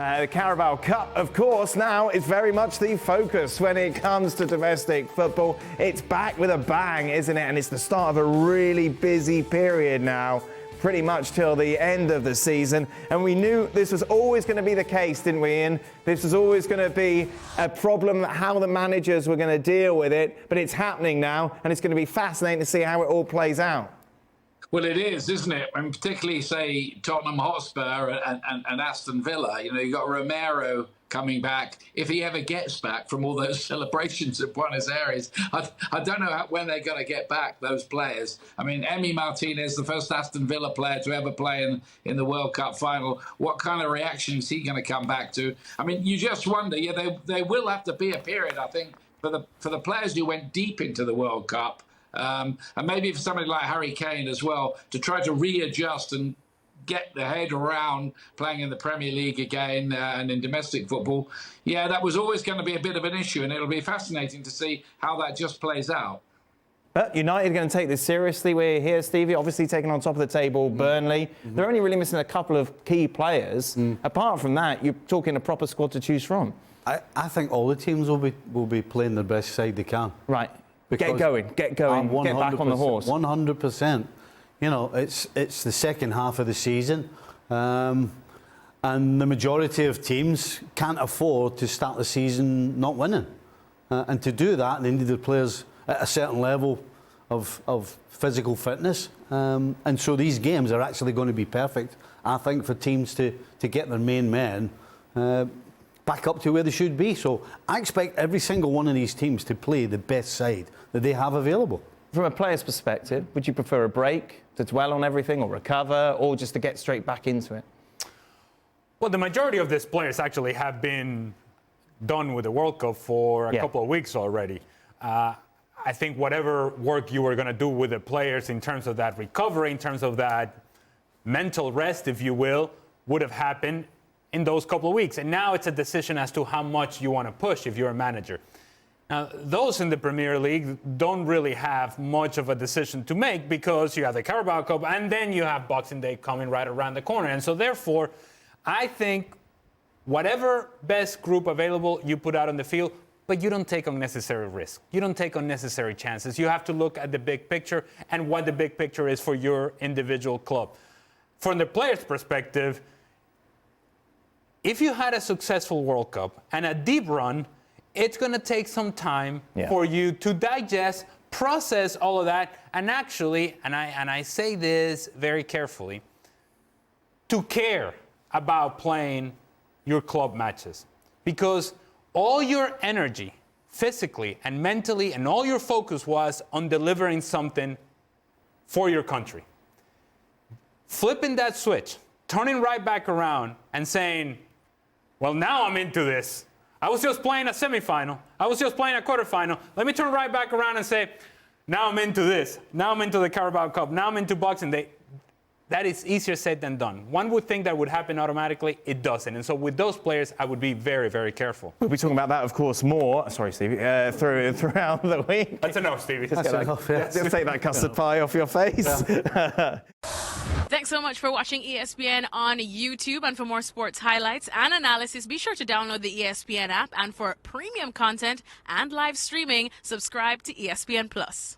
The Carabao Cup, of course, now is very much the focus when it comes to domestic football. It's back with a bang, isn't it? And it's the start of a really busy period now, pretty much till the end of the season. And we knew this was always going to be the case, didn't we, Ian? This was always going to be a problem, how the managers were going to deal with it. But it's happening now, and it's going to be fascinating to see how it all plays out. Well, it is, isn't it? And particularly, say, Tottenham Hotspur and Aston Villa. You know, you've got Romero coming back, if he ever gets back from all those celebrations at Buenos Aires. I don't know when they're going to get back, those players. I mean, Emi Martinez, the first Aston Villa player to ever play in the World Cup final. What kind of reaction is he going to come back to? I mean, you just wonder. Yeah, they will have to be a period, I think, for the players who went deep into the World Cup. And maybe for somebody like Harry Kane as well, to try to readjust and get the head around playing in the Premier League again and in domestic football. Yeah, that was always going to be a bit of an issue, and it'll be fascinating to see how that just plays out. But United are going to take this seriously. We're here, Stevie, obviously taking on top of the table Burnley. They're only really missing a couple of key players. Apart from that, you're talking a proper squad to choose from. I think all the teams will be playing their best side they can. Right. Get going, get back on the horse. 100%. You know, it's the second half of the season, and the majority of teams can't afford to start the season not winning. And to do that, they need the players at a certain level of physical fitness. And so these games are actually going to be perfect, I think, for teams to get their main men back up to where they should be. So I expect every single one of these teams to play the best side that they have available. From a player's perspective, would you prefer a break to dwell on everything, or recover, or just to get straight back into it? Well, the majority of these players actually have been done with the World Cup for a couple of weeks already. I think whatever work you were going to do with the players in terms of that recovery, in terms of that mental rest, if you will, would have happened in those couple of weeks. And now it's a decision as to how much you want to push if you're a manager. Now, those in the Premier League don't really have much of a decision to make, because you have the Carabao Cup and then you have Boxing Day coming right around the corner. And so therefore, I think whatever best group available you put out on the field, but you don't take unnecessary risks. You don't take unnecessary chances. You have to look at the big picture and what the big picture is for your individual club. From the player's perspective, if you had a successful World Cup and a deep run, it's going to take some time for you to digest, process all of that, and actually, and I say this very carefully, to care about playing your club matches. Because all your energy, physically and mentally, and all your focus was on delivering something for your country. Flipping that switch, turning right back around and saying, well, now I'm into this. I was just playing a semifinal. I was just playing a quarterfinal. Let me turn right back around and say, now I'm into this. Now I'm into the Carabao Cup. Now I'm into Boxing Day. That is easier said than done. One would think that would happen automatically. It doesn't. And so with those players, I would be very, very careful. We'll be talking about that, of course, more. Sorry, Stevie. Throughout the week. That's enough, Stevie. Just take that custard pie off your face. Yeah. Thanks so much for watching ESPN on YouTube. And for more sports highlights and analysis, be sure to download the ESPN app. And for premium content and live streaming, subscribe to ESPN Plus.